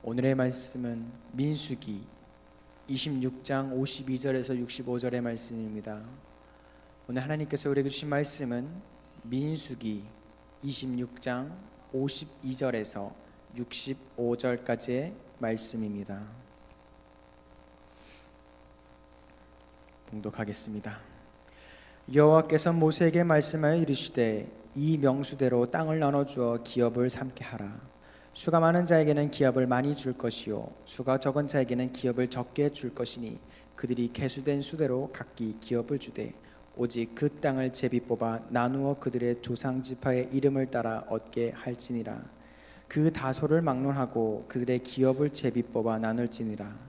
오늘의 말씀은 민수기 26장 52절에서 65절의 말씀입니다. 오늘 하나님께서 우리에게 주신 말씀은 민수기 26장 52절에서 65절까지의 말씀입니다. 봉독하겠습니다. 여호와께서 모세에게 말씀하여 이르시되 이 명수대로 땅을 나눠주어 기업을 삼게 하라. 수가 많은 자에게는 기업을 많이 줄 것이요 수가 적은 자에게는 기업을 적게 줄 것이니 그들이 계수된 수대로 각기 기업을 주되 오직 그 땅을 제비 뽑아 나누어 그들의 조상 지파의 이름을 따라 얻게 할지니라. 그 다소를 막론하고 그들의 기업을 제비 뽑아 나눌지니라.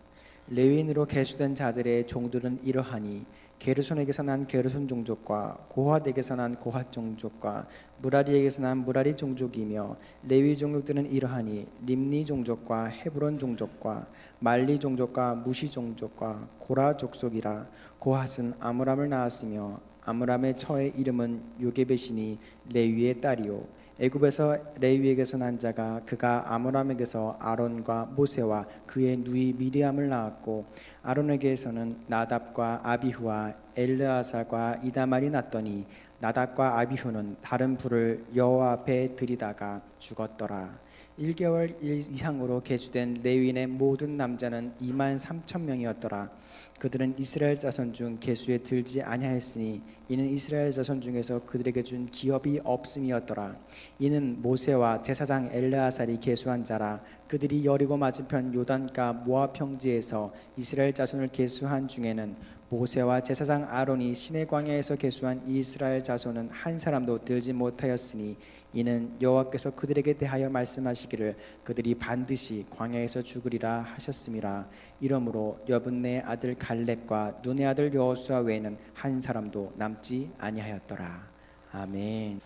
레위인으로 계수된 자들의 종들은 이러하니 게르손에게서 난 게르손 종족과 고핫에게서 난 고핫 종족과 무라리에게서 난 무라리 종족이며 레위 종족들은 이러하니 림니 종족과 헤브론 종족과 말리 종족과 무시 종족과 고라 족속이라. 고핫은 아므람을 낳았으며 아므람의 처의 이름은 요게벳이니 레위의 딸이요 애굽에서 레위에게서 난 자가 그가 아므람에게서 아론과 모세와 그의 누이 미리암을 낳았고 아론에게서는 나답과 아비후와 엘르아살과 이다말이 났더니 나답과 아비후는 다른 불을 여호와 앞에 들이다가 죽었더라. 1개월 이상으로 계수된 레위인의 모든 남자는 23,000명이었더라. 그들은 이스라엘 자손 중 계수에 들지 아니하였으니 이는 이스라엘 자손 중에서 그들에게 준 기업이 없음이었더라. 이는 모세와 제사장 엘르아살이 계수한 자라. 그들이 여리고 맞은편 요단가 모압 평지에서 이스라엘 자손을 계수한 중에는 모세와 제사장 아론이 시내 광야에서 계수한 이스라엘 자손은 한 사람도 들지 못하였으니 이는 여호와께서 그들에게 대하여 말씀하시기를 그들이 반드시 광야에서 죽으리라 하셨음이라. 이러므로 여분네 아들 갈렙과 눈의 아들 여호수아 외에는 한 사람도 남지 아니하였더라. 아멘.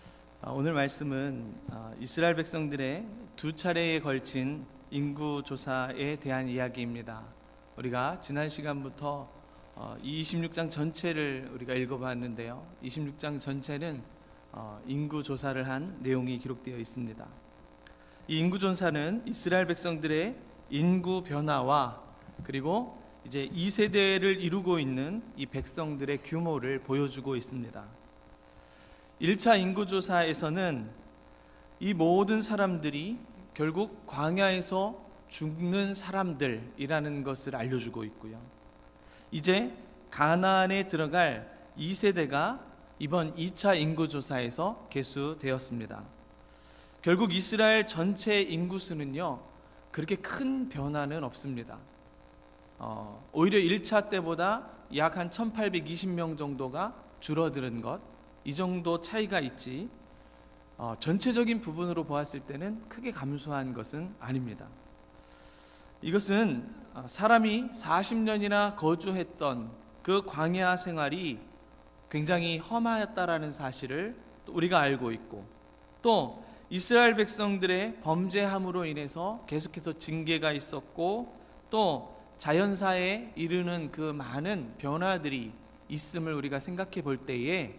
오늘 말씀은 이스라엘 백성들의 두 차례에 걸친 인구 조사에 대한 이야기입니다. 우리가 지난 시간부터 이 26장 전체를 우리가 읽어봤는데요. 26장 전체는 인구 조사를 한 내용이 기록되어 있습니다. 이 인구 조사는 이스라엘 백성들의 인구 변화와 그리고 이제 2세대를 이루고 있는 이 백성들의 규모를 보여주고 있습니다. 1차 인구 조사에서는 이 모든 사람들이 결국 광야에서 죽는 사람들이라는 것을 알려주고 있고요. 이제 가나안에 들어갈 2세대가 이번 2차 인구조사에서 계수되었습니다. 결국 이스라엘 전체 인구수는요 그렇게 큰 변화는 없습니다. 오히려 1차 때보다 약 한 1820명 정도가 줄어드는 것, 이 정도 차이가 있지 전체적인 부분으로 보았을 때는 크게 감소한 것은 아닙니다. 이것은 사람이 40년이나 거주했던 그 광야 생활이 굉장히 험하였다라는 사실을 우리가 알고 있고, 또 이스라엘 백성들의 범죄함으로 인해서 계속해서 징계가 있었고, 또 자연사에 이르는 그 많은 변화들이 있음을 우리가 생각해 볼 때에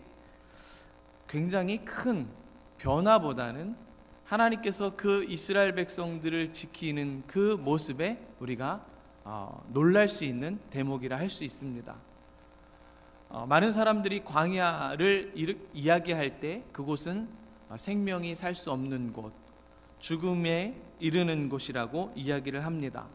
굉장히 큰 변화보다는 하나님께서 그 이스라엘 백성들을 지키는 그 모습에 우리가 놀랄 수 있는 대목이라 할 수 있습니다. 많은 사람들이 광야를 이야기할 때 그곳은 생명이 살 수 없는 곳, 죽음에 이르는 곳이라고 이야기를 합니다.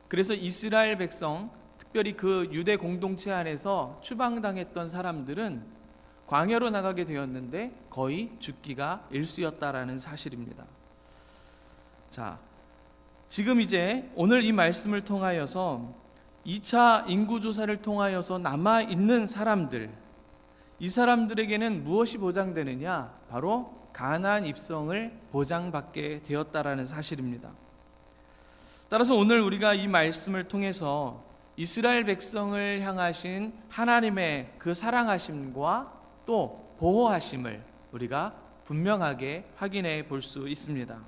그래서 이스라엘 백성, 특별히 그 유대 공동체 안에서 추방당했던 사람들은 광야로 나가게 되었는데 거의 죽기가 일쑤였다라는 사실입니다. 자, 지금 이제 오늘 이 말씀을 통하여서 2차 인구조사를 통하여서 남아있는 사람들, 이 사람들에게는 무엇이 보장되느냐? 바로 가나안 입성을 보장받게 되었다라는 사실입니다. 따라서 오늘 우리가 이 말씀을 통해서 이스라엘 백성을 향하신 하나님의 그 사랑하심과 또 보호하심을 우리가 분명하게 확인해 볼 수 있습니다.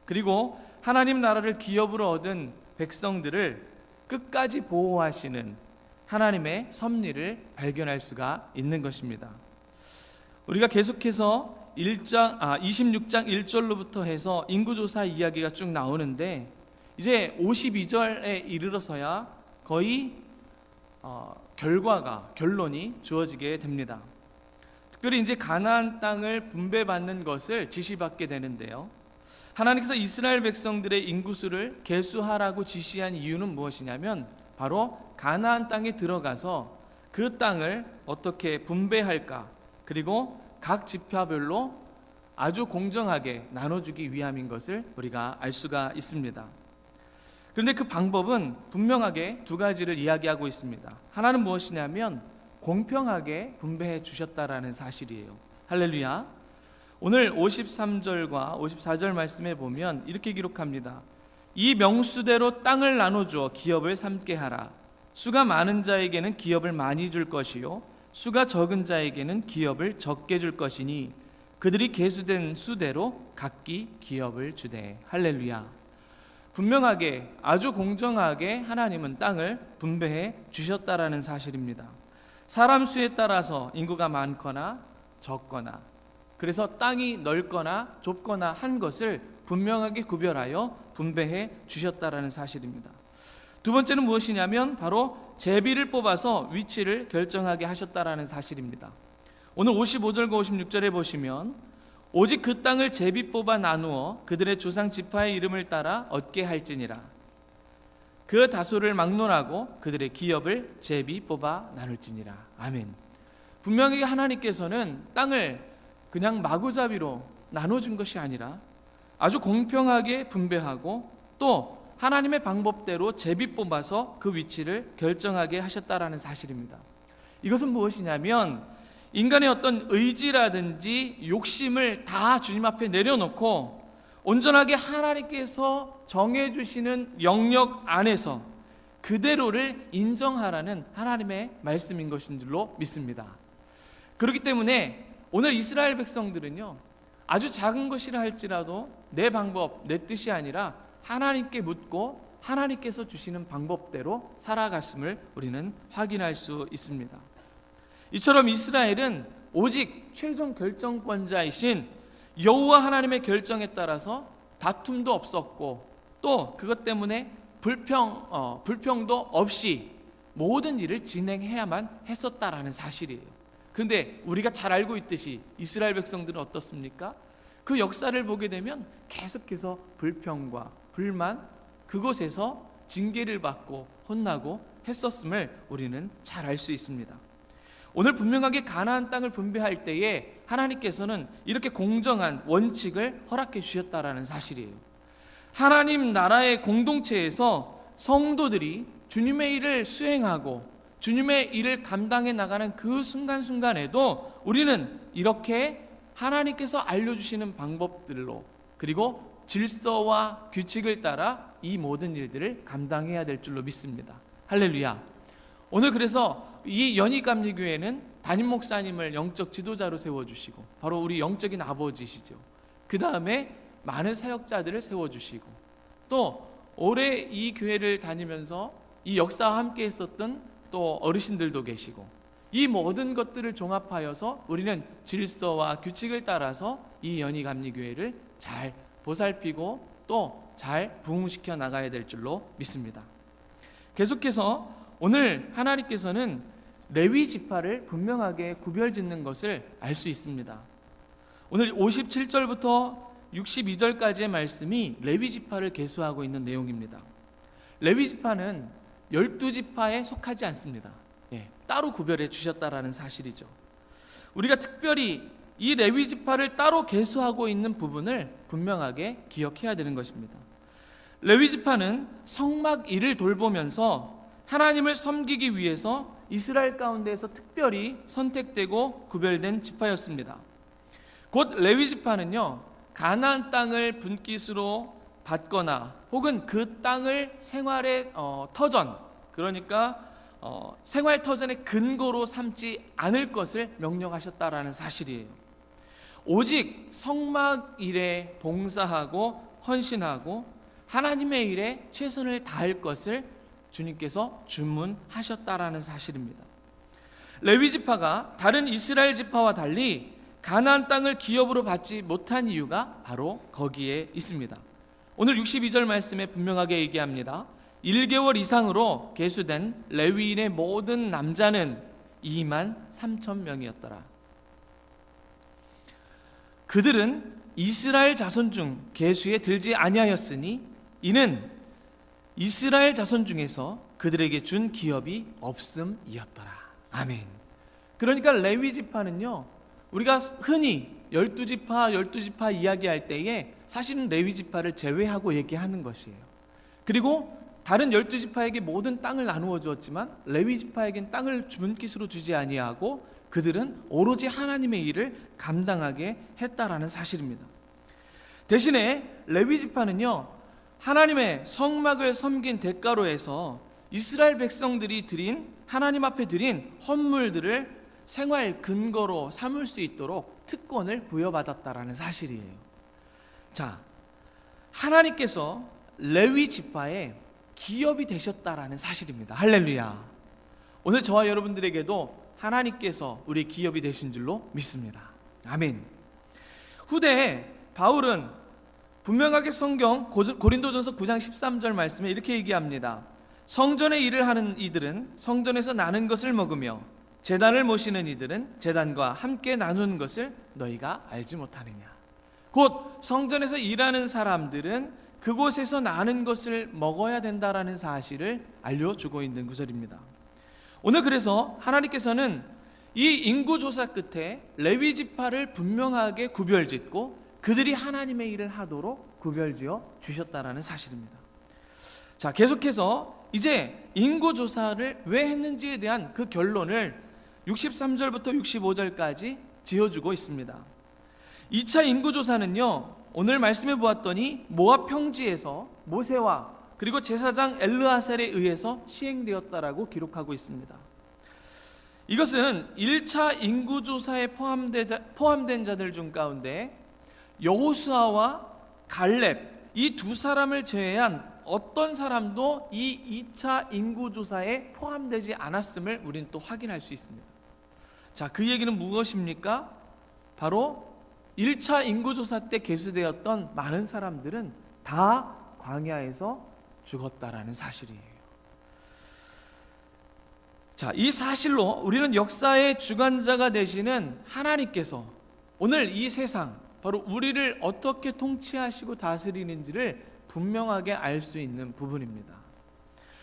그리고 하나님 나라를 기업으로 얻은 백성들을 끝까지 보호하시는 하나님의 섭리를 발견할 수가 있는 것입니다. 우리가 계속해서 26장 1절로부터 해서 인구조사 이야기가 쭉 나오는데, 이제 52절에 이르러서야 거의 결론이 주어지게 됩니다. 특별히 이제 가나안 땅을 분배받는 것을 지시받게 되는데요. 하나님께서 이스라엘 백성들의 인구수를 계수하라고 지시한 이유는 무엇이냐면 바로 가나안 땅에 들어가서 그 땅을 어떻게 분배할까, 그리고 각 지파별로 아주 공정하게 나눠주기 위함인 것을 우리가 알 수가 있습니다. 그런데 그 방법은 분명하게 두 가지를 이야기하고 있습니다. 하나는 무엇이냐면 공평하게 분배해 주셨다라는 사실이에요. 할렐루야. 오늘 53절과 54절 말씀에 보면 이렇게 기록합니다. 이 명수대로 땅을 나눠주어 기업을 삼게 하라. 수가 많은 자에게는 기업을 많이 줄 것이요 수가 적은 자에게는 기업을 적게 줄 것이니 그들이 계수된 수대로 각기 기업을 주되. 할렐루야. 분명하게 아주 공정하게 하나님은 땅을 분배해 주셨다라는 사실입니다. 사람 수에 따라서 인구가 많거나 적거나, 그래서 땅이 넓거나 좁거나 한 것을 분명하게 구별하여 분배해 주셨다라는 사실입니다. 두 번째는 무엇이냐면 바로 제비를 뽑아서 위치를 결정하게 하셨다라는 사실입니다. 오늘 55절과 56절에 보시면 오직 그 땅을 제비 뽑아 나누어 그들의 조상 지파의 이름을 따라 얻게 할지니라. 그 다소를 막론하고 그들의 기업을 제비 뽑아 나눌지니라. 아멘. 분명히 하나님께서는 땅을 그냥 마구잡이로 나눠준 것이 아니라 아주 공평하게 분배하고 또 하나님의 방법대로 제비 뽑아서 그 위치를 결정하게 하셨다라는 사실입니다. 이것은 무엇이냐면 인간의 어떤 의지라든지 욕심을 다 주님 앞에 내려놓고 온전하게 하나님께서 정해주시는 영역 안에서 그대로를 인정하라는 하나님의 말씀인 것인 줄로 믿습니다. 그렇기 때문에 오늘 이스라엘 백성들은요, 아주 작은 것이라 할지라도 내 방법, 내 뜻이 아니라 하나님께 묻고 하나님께서 주시는 방법대로 살아갔음을 우리는 확인할 수 있습니다. 이처럼 이스라엘은 오직 최종 결정권자이신 여호와 하나님의 결정에 따라서 다툼도 없었고 또 그것 때문에 불평도 없이 모든 일을 진행해야만 했었다라는 사실이에요. 그런데 우리가 잘 알고 있듯이 이스라엘 백성들은 어떻습니까? 그 역사를 보게 되면 계속해서 불평과 불만, 그곳에서 징계를 받고 혼나고 했었음을 우리는 잘 알 수 있습니다. 오늘 분명하게 가나안 땅을 분배할 때에 하나님께서는 이렇게 공정한 원칙을 허락해 주셨다라는 사실이에요. 하나님 나라의 공동체에서 성도들이 주님의 일을 수행하고 주님의 일을 감당해 나가는 그 순간순간에도 우리는 이렇게 하나님께서 알려주시는 방법들로 그리고 질서와 규칙을 따라 이 모든 일들을 감당해야 될 줄로 믿습니다. 할렐루야. 오늘 그래서 이 연희감리교회는 담임 목사님을 영적 지도자로 세워주시고 바로 우리 영적인 아버지시죠. 그 다음에 많은 사역자들을 세워주시고 또 올해 이 교회를 다니면서 이 역사와 함께 했었던 또 어르신들도 계시고 이 모든 것들을 종합하여서 우리는 질서와 규칙을 따라서 이 연희감리교회를 잘 보살피고 또 잘 부흥시켜 나가야 될 줄로 믿습니다. 계속해서 오늘 하나님께서는 레위 지파를 분명하게 구별짓는 것을 알 수 있습니다. 오늘 57절부터 62절까지의 말씀이 레위 지파를 계수하고 있는 내용입니다. 레위 지파는 12지파에 속하지 않습니다. 따로 구별해 주셨다라는 사실이죠. 우리가 특별히 이 레위 지파를 따로 계수하고 있는 부분을 분명하게 기억해야 되는 것입니다. 레위 지파는 성막 일을 돌보면서 하나님을 섬기기 위해서 이스라엘 가운데에서 특별히 선택되고 구별된 지파였습니다. 곧 레위 지파는요, 가나안 땅을 분깃으로 받거나 혹은 그 땅을 생활의 터전, 그러니까 생활 터전의 근거로 삼지 않을 것을 명령하셨다라는 사실이에요. 오직 성막 일에 봉사하고 헌신하고 하나님의 일에 최선을 다할 것을 주님께서 주문하셨다라는 사실입니다. 레위 지파가 다른 이스라엘 지파와 달리 가나안 땅을 기업으로 받지 못한 이유가 바로 거기에 있습니다. 오늘 62절 말씀에 분명하게 얘기합니다. 1개월 이상으로 계수된 레위인의 모든 남자는 2만 3천 명이었더라. 그들은 이스라엘 자손 중 계수에 들지 아니하였으니 이는 이스라엘 자손 중에서 그들에게 준 기업이 없음이었더라. 아멘. 그러니까 레위 지파는요, 우리가 흔히 12지파 이야기할 때에 사실은 레위 지파를 제외하고 얘기하는 것이에요. 그리고 다른 12지파에게 모든 땅을 나누어 주었지만 레위 지파에겐 땅을 분깃으로 주지 아니하고 그들은 오로지 하나님의 일을 감당하게 했다라는 사실입니다. 대신에 레위 지파는요, 하나님의 성막을 섬긴 대가로 해서 이스라엘 백성들이 드린, 하나님 앞에 드린 헌물들을 생활 근거로 삼을 수 있도록 특권을 부여받았다라는 사실이에요. 자, 하나님께서 레위 지파의 기업이 되셨다라는 사실입니다. 할렐루야. 오늘 저와 여러분들에게도 하나님께서 우리 기업이 되신 줄로 믿습니다. 아멘. 후대에 바울은 분명하게 성경 고린도전서 9장 13절 말씀에 이렇게 얘기합니다. 성전의 일을 하는 이들은 성전에서 나는 것을 먹으며 제단을 모시는 이들은 제단과 함께 나누는 것을 너희가 알지 못하느냐. 곧 성전에서 일하는 사람들은 그곳에서 나는 것을 먹어야 된다라는 사실을 알려주고 있는 구절입니다. 오늘 그래서 하나님께서는 이 인구조사 끝에 레위 지파를 분명하게 구별짓고 그들이 하나님의 일을 하도록 구별지어 주셨다라는 사실입니다. 자, 계속해서 이제 인구조사를 왜 했는지에 대한 그 결론을 63절부터 65절까지 지어주고 있습니다. 2차 인구조사는요, 오늘 말씀해 보았더니 모압 평지에서 모세와 그리고 제사장 엘르아살에 의해서 시행되었다라고 기록하고 있습니다. 이것은 1차 인구조사에 포함된 자들 중 가운데 여호수아와 갈렙 이 두 사람을 제외한 어떤 사람도 이 2차 인구조사에 포함되지 않았음을 우리는 또 확인할 수 있습니다. 자, 그 얘기는 무엇입니까? 바로 1차 인구조사 때 계수되었던 많은 사람들은 다 광야에서 죽었다라는 사실이에요. 자, 이 사실로 우리는 역사의 주관자가 되시는 하나님께서 오늘 이 세상, 바로 우리를 어떻게 통치하시고 다스리는지를 분명하게 알 수 있는 부분입니다.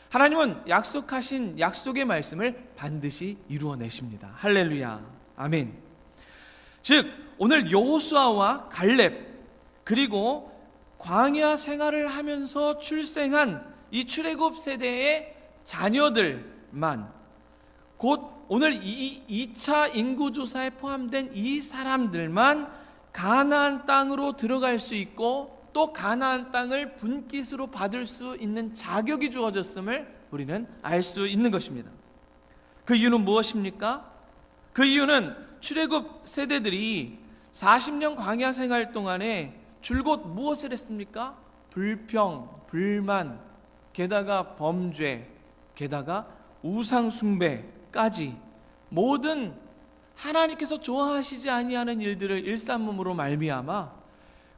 하나님은 약속하신 약속의 말씀을 반드시 이루어내십니다. 할렐루야. 아멘. 즉 오늘 여호수아와 갈렙 그리고 광야 생활을 하면서 출생한 이 출애굽 세대의 자녀들만, 곧 오늘 이 2차 인구조사에 포함된 이 사람들만 가나안 땅으로 들어갈 수 있고 또 가나안 땅을 분깃으로 받을 수 있는 자격이 주어졌음을 우리는 알 수 있는 것입니다. 그 이유는 무엇입니까? 그 이유는 출애굽 세대들이 40년 광야 생활 동안에 줄곧 무엇을 했습니까? 불평, 불만, 게다가 범죄, 게다가 우상 숭배까지 모든 하나님께서 좋아하시지 아니하는 일들을 일삼음으로 말미암아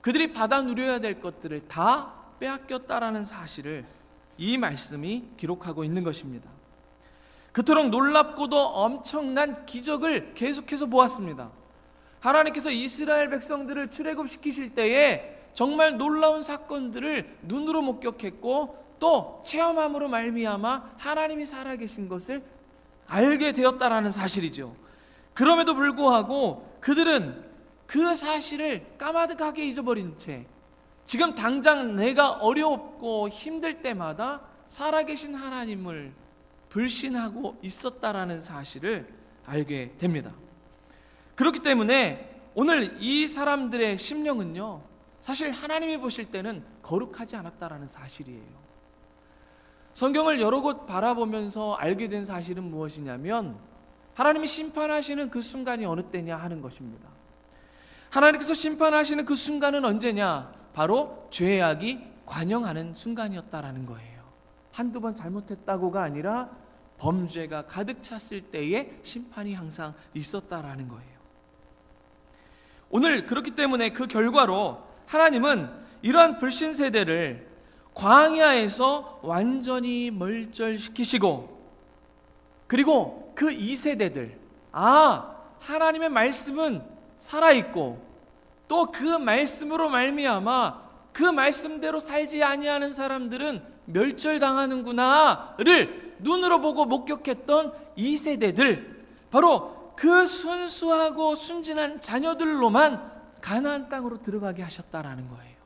그들이 받아 누려야 될 것들을 다 빼앗겼다라는 사실을 이 말씀이 기록하고 있는 것입니다. 그토록 놀랍고도 엄청난 기적을 계속해서 보았습니다. 하나님께서 이스라엘 백성들을 출애굽시키실 때에 정말 놀라운 사건들을 눈으로 목격했고 또 체험함으로 말미암아 하나님이 살아계신 것을 알게 되었다라는 사실이죠. 그럼에도 불구하고 그들은 그 사실을 까마득하게 잊어버린 채 지금 당장 내가 어렵고 힘들 때마다 살아계신 하나님을 불신하고 있었다라는 사실을 알게 됩니다. 그렇기 때문에 오늘 이 사람들의 심령은요, 사실 하나님이 보실 때는 거룩하지 않았다라는 사실이에요. 성경을 여러 곳 바라보면서 알게 된 사실은 무엇이냐면 하나님이 심판하시는 그 순간이 어느 때냐 하는 것입니다. 하나님께서 심판하시는 그 순간은 언제냐? 바로 죄악이 관영하는 순간이었다라는 거예요. 한두 번 잘못했다고가 아니라 범죄가 가득 찼을 때에 심판이 항상 있었다라는 거예요. 오늘 그렇기 때문에 그 결과로 하나님은 이러한 불신 세대를 광야에서 완전히 멀절시키시고, 그리고 그 2세대들, 하나님의 말씀은 살아있고 또 그 말씀으로 말미암아 그 말씀대로 살지 아니하는 사람들은 멸절당하는구나를 눈으로 보고 목격했던 2세대들, 바로 그 순수하고 순진한 자녀들로만 가나안 땅으로 들어가게 하셨다라는 거예요.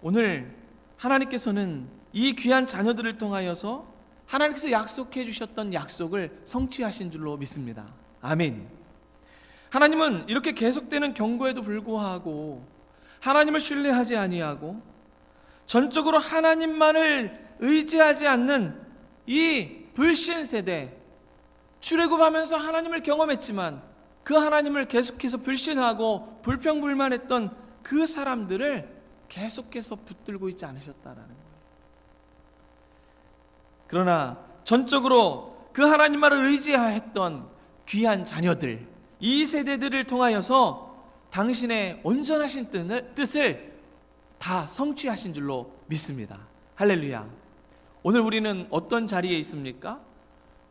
오늘 하나님께서는 이 귀한 자녀들을 통하여서 하나님께서 약속해 주셨던 약속을 성취하신 줄로 믿습니다. 아멘. 하나님은 이렇게 계속되는 경고에도 불구하고 하나님을 신뢰하지 아니하고 전적으로 하나님만을 의지하지 않는 이 불신 세대, 출애굽하면서 하나님을 경험했지만 그 하나님을 계속해서 불신하고 불평불만했던 그 사람들을 계속해서 붙들고 있지 않으셨다라는 거예요. 그러나 전적으로 그 하나님만을 의지했던 귀한 자녀들, 이 세대들을 통하여서 당신의 온전하신 뜻을 다 성취하신 줄로 믿습니다. 할렐루야. 오늘 우리는 어떤 자리에 있습니까?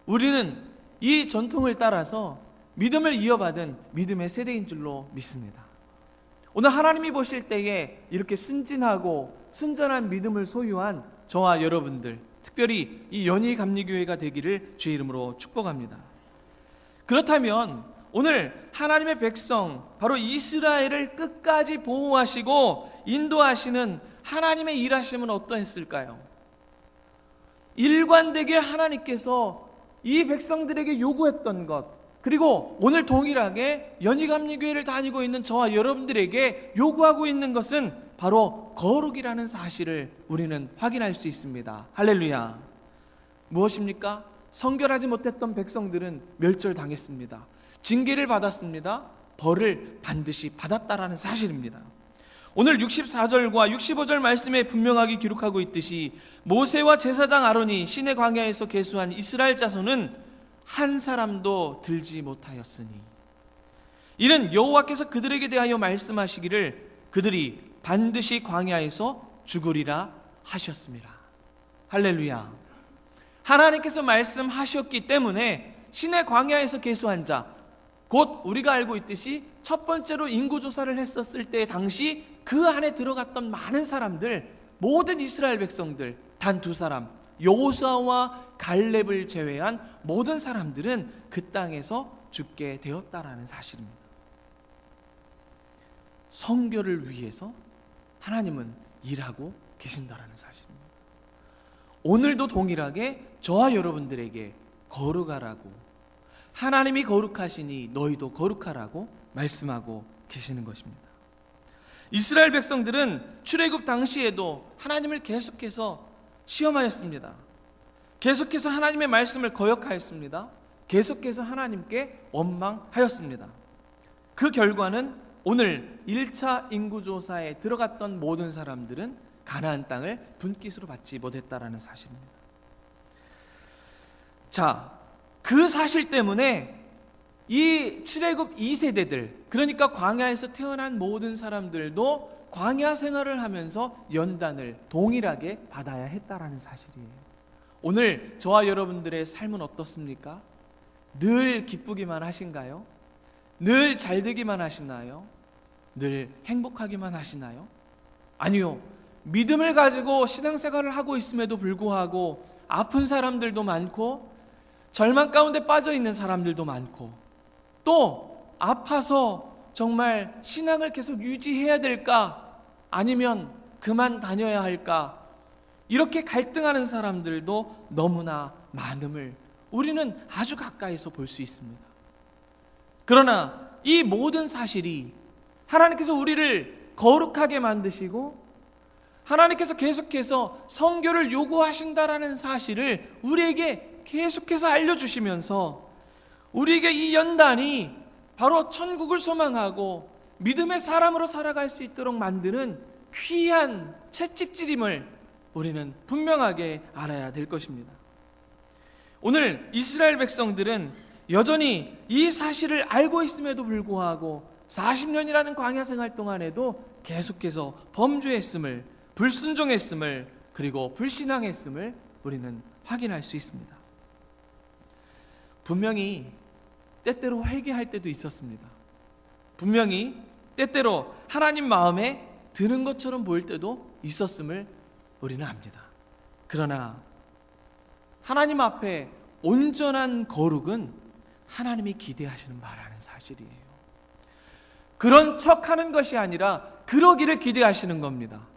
우리는 이 전통을 따라서 믿음을 이어받은 믿음의 세대인 줄로 믿습니다. 오늘 하나님이 보실 때에 이렇게 순진하고 순전한 믿음을 소유한 저와 여러분들, 특별히 이 연희감리교회가 되기를 주의 이름으로 축복합니다. 그렇다면 오늘 하나님의 백성, 바로 이스라엘을 끝까지 보호하시고 인도하시는 하나님의 일하심은 어떠했을까요? 일관되게 하나님께서 이 백성들에게 요구했던 것, 그리고 오늘 동일하게 연희감리교회를 다니고 있는 저와 여러분들에게 요구하고 있는 것은 바로 거룩이라는 사실을 우리는 확인할 수 있습니다. 할렐루야. 무엇입니까? 성결하지 못했던 백성들은 멸절당했습니다. 징계를 받았습니다. 벌을 반드시 받았다라는 사실입니다. 오늘 64절과 65절 말씀에 분명하게 기록하고 있듯이 모세와 제사장 아론이 시내 광야에서 계수한 이스라엘 자손은 한 사람도 들지 못하였으니, 이는 여호와께서 그들에게 대하여 말씀하시기를 그들이 반드시 광야에서 죽으리라 하셨습니다. 할렐루야. 하나님께서 말씀하셨기 때문에 시내 광야에서 계수한 자, 곧 우리가 알고 있듯이 첫 번째로 인구조사를 했었을 때 당시 그 안에 들어갔던 많은 사람들, 모든 이스라엘 백성들 단 2사람, 여호수아와 갈렙을 제외한 모든 사람들은 그 땅에서 죽게 되었다라는 사실입니다. 성결을 위해서 하나님은 일하고 계신다라는 사실입니다. 오늘도 동일하게 저와 여러분들에게 거룩하라고, 하나님이 거룩하시니 너희도 거룩하라고 말씀하고 계시는 것입니다. 이스라엘 백성들은 출애굽 당시에도 하나님을 계속해서 시험하였습니다. 계속해서 하나님의 말씀을 거역하였습니다. 계속해서 하나님께 원망하였습니다. 그 결과는 오늘 1차 인구조사에 들어갔던 모든 사람들은 가나안 땅을 분깃으로 받지 못했다라는 사실입니다. 자, 그 사실 때문에 이 출애굽 2세대들, 그러니까 광야에서 태어난 모든 사람들도 광야 생활을 하면서 연단을 동일하게 받아야 했다라는 사실이에요. 오늘 저와 여러분들의 삶은 어떻습니까? 늘 기쁘기만 하신가요? 늘 잘되기만 하시나요? 늘 행복하기만 하시나요? 아니요. 믿음을 가지고 신앙생활을 하고 있음에도 불구하고 아픈 사람들도 많고 절망 가운데 빠져 있는 사람들도 많고, 또 아파서 정말 신앙을 계속 유지해야 될까 아니면 그만 다녀야 할까, 이렇게 갈등하는 사람들도 너무나 많음을 우리는 아주 가까이서 볼 수 있습니다. 그러나 이 모든 사실이 하나님께서 우리를 거룩하게 만드시고 하나님께서 계속해서 성결을 요구하신다라는 사실을 우리에게 계속해서 알려주시면서 우리에게 이 연단이 바로 천국을 소망하고 믿음의 사람으로 살아갈 수 있도록 만드는 귀한 채찍질임을 우리는 분명하게 알아야 될 것입니다. 오늘 이스라엘 백성들은 여전히 이 사실을 알고 있음에도 불구하고 40년이라는 광야 생활 동안에도 계속해서 범죄했음을, 불순종했음을, 그리고 불신앙했음을 우리는 확인할 수 있습니다. 분명히 때때로 회개할 때도 있었습니다. 분명히 때때로 하나님 마음에 드는 것처럼 보일 때도 있었음을 우리는 압니다. 그러나 하나님 앞에 온전한 거룩은 하나님이 기대하시는 바라는 사실이에요. 그런 척하는 것이 아니라 그러기를 기대하시는 겁니다.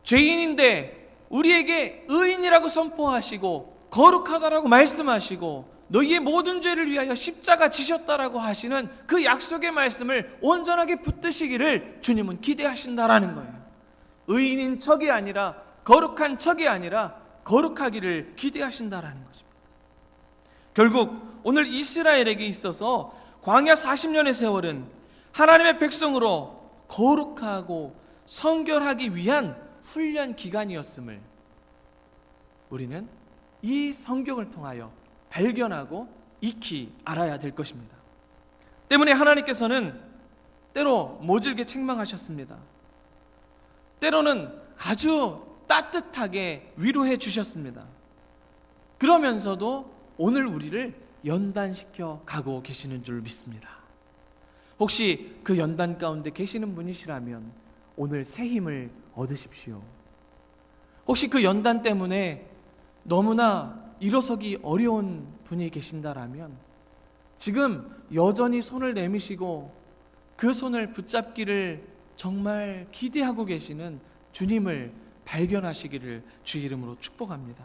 죄인인데 우리에게 의인이라고 선포하시고 거룩하다라고 말씀하시고 너희의 모든 죄를 위하여 십자가 지셨다라고 하시는 그 약속의 말씀을 온전하게 붙드시기를 주님은 기대하신다라는 거예요. 의인인 척이 아니라, 거룩한 척이 아니라 거룩하기를 기대하신다라는 것입니다. 결국 오늘 이스라엘에게 있어서 광야 40년의 세월은 하나님의 백성으로 거룩하고 성결하기 위한 훈련 기간이었음을 우리는 이 성경을 통하여 발견하고 익히 알아야 될 것입니다. 때문에 하나님께서는 때로 모질게 책망하셨습니다. 때로는 아주 따뜻하게 위로해 주셨습니다. 그러면서도 오늘 우리를 연단시켜 가고 계시는 줄 믿습니다. 혹시 그 연단 가운데 계시는 분이시라면 오늘 새 힘을 얻으십시오. 혹시 그 연단 때문에 너무나 일어서기 어려운 분이 계신다라면 지금 여전히 손을 내미시고 그 손을 붙잡기를 정말 기대하고 계시는 주님을 발견하시기를 주의 이름으로 축복합니다.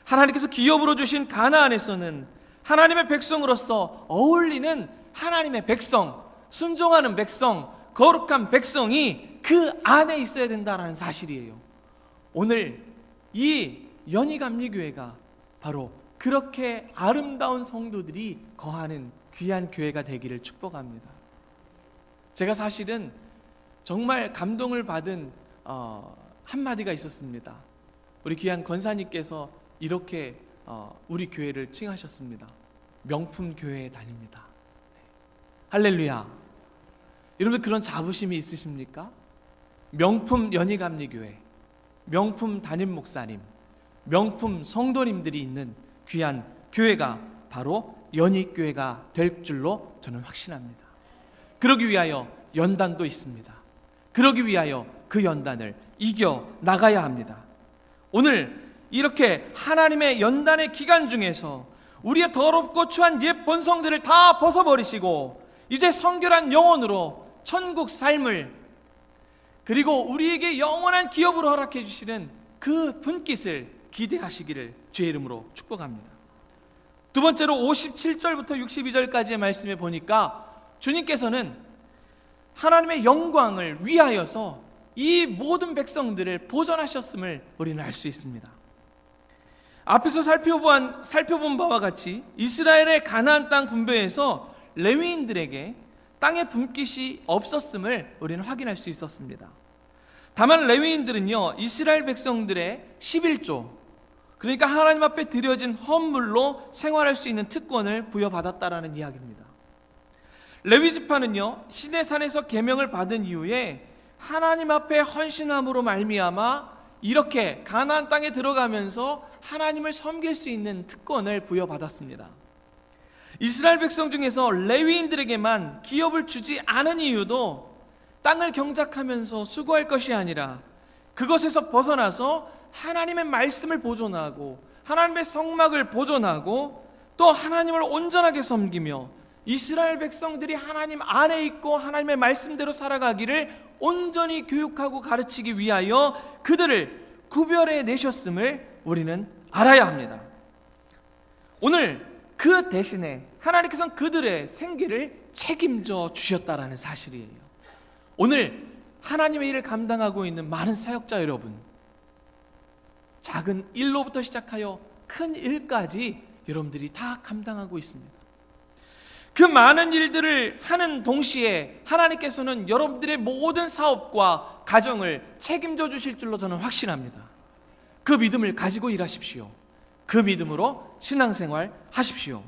하나님께서 기업으로 주신 가나안에서는 하나님의 백성으로서 어울리는 하나님의 백성, 순종하는 백성, 거룩한 백성이 그 안에 있어야 된다는 사실이에요. 오늘 이 연희감리교회가 바로 그렇게 아름다운 성도들이 거하는 귀한 교회가 되기를 축복합니다. 제가 사실은 정말 감동을 받은 한마디가 있었습니다. 우리 귀한 권사님께서 이렇게 우리 교회를 칭하셨습니다. 명품 교회에 다닙니다. 할렐루야. 여러분들 그런 자부심이 있으십니까? 명품 연희감리교회, 명품 담임 목사님, 명품 성도님들이 있는 귀한 교회가 바로 연희교회가 될 줄로 저는 확신합니다. 그러기 위하여 연단도 있습니다. 그러기 위하여 그 연단을 이겨 나가야 합니다. 오늘 이렇게 하나님의 연단의 기간 중에서 우리의 더럽고 추한 옛 본성들을 다 벗어버리시고 이제 성결한 영혼으로 천국 삶을, 그리고 우리에게 영원한 기업으로 허락해 주시는 그 분깃을 기대하시기를 주의 이름으로 축복합니다. 두 번째로 57절부터 62절까지의 말씀에 보니까 주님께서는 하나님의 영광을 위하여서 이 모든 백성들을 보존하셨음을 우리는 알 수 있습니다. 앞에서 살펴본 바와 같이 이스라엘의 가나안 땅 분배에서 레위인들에게 땅의 분깃이 없었음을 우리는 확인할 수 있었습니다. 다만 레위인들은요, 이스라엘 백성들의 11조, 그러니까 하나님 앞에 드려진 헌물로 생활할 수 있는 특권을 부여받았다라는 이야기입니다. 레위 지파는요, 시내산에서 계명을 받은 이후에 하나님 앞에 헌신함으로 말미암아 이렇게 가나안 땅에 들어가면서 하나님을 섬길 수 있는 특권을 부여받았습니다. 이스라엘 백성 중에서 레위인들에게만 기업을 주지 않은 이유도 땅을 경작하면서 수고할 것이 아니라 그것에서 벗어나서 하나님의 말씀을 보존하고 하나님의 성막을 보존하고 또 하나님을 온전하게 섬기며 이스라엘 백성들이 하나님 안에 있고 하나님의 말씀대로 살아가기를 온전히 교육하고 가르치기 위하여 그들을 구별해 내셨음을 우리는 알아야 합니다. 오늘 그 대신에 하나님께서는 그들의 생계를 책임져 주셨다라는 사실이에요. 오늘 하나님의 일을 감당하고 있는 많은 사역자 여러분, 작은 일로부터 시작하여 큰 일까지 여러분들이 다 감당하고 있습니다. 그 많은 일들을 하는 동시에 하나님께서는 여러분들의 모든 사업과 가정을 책임져 주실 줄로 저는 확신합니다. 그 믿음을 가지고 일하십시오. 그 믿음으로 신앙생활 하십시오.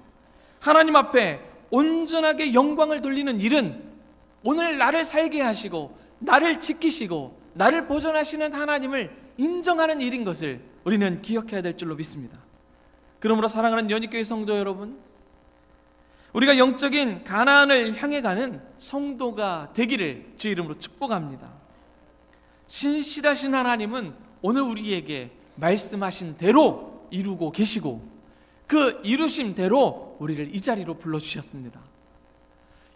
하나님 앞에 온전하게 영광을 돌리는 일은 오늘 나를 살게 하시고 나를 지키시고 나를 보존하시는 하나님을 인정하는 일인 것을 우리는 기억해야 될 줄로 믿습니다. 그러므로 사랑하는 연희교회 성도 여러분, 우리가 영적인 가나안을 향해 가는 성도가 되기를 주의 이름으로 축복합니다. 신실하신 하나님은 오늘 우리에게 말씀하신 대로 이루고 계시고 그 이루심대로 우리를 이 자리로 불러주셨습니다.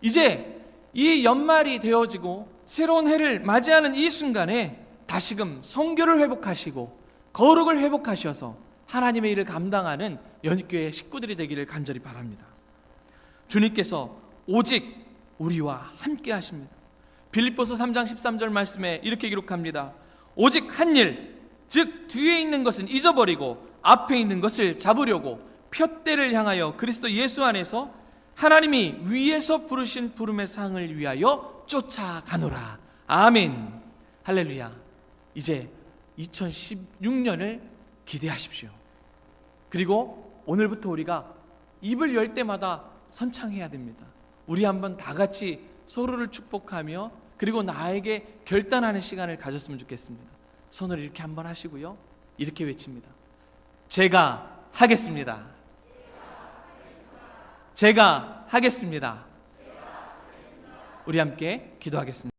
이제 이 연말이 되어지고 새로운 해를 맞이하는 이 순간에 다시금 성교를 회복하시고 거룩을 회복하셔서 하나님의 일을 감당하는 연희교회 식구들이 되기를 간절히 바랍니다. 주님께서 오직 우리와 함께 하십니다. 빌립보서 3장 13절 말씀에 이렇게 기록합니다. 오직 한 일, 즉 뒤에 있는 것은 잊어버리고 앞에 있는 것을 잡으려고 푯대를 향하여 그리스도 예수 안에서 하나님이 위에서 부르신 부름의 상을 위하여 쫓아가노라. 아멘. 할렐루야. 이제 2016년을 기대하십시오. 그리고 오늘부터 우리가 입을 열 때마다 선창해야 됩니다. 우리 한번 다 같이 서로를 축복하며 그리고 나에게 결단하는 시간을 가졌으면 좋겠습니다. 손을 이렇게 한번 하시고요, 이렇게 외칩니다. 제가 하겠습니다. 제가 하겠습니다. 우리 함께 기도하겠습니다.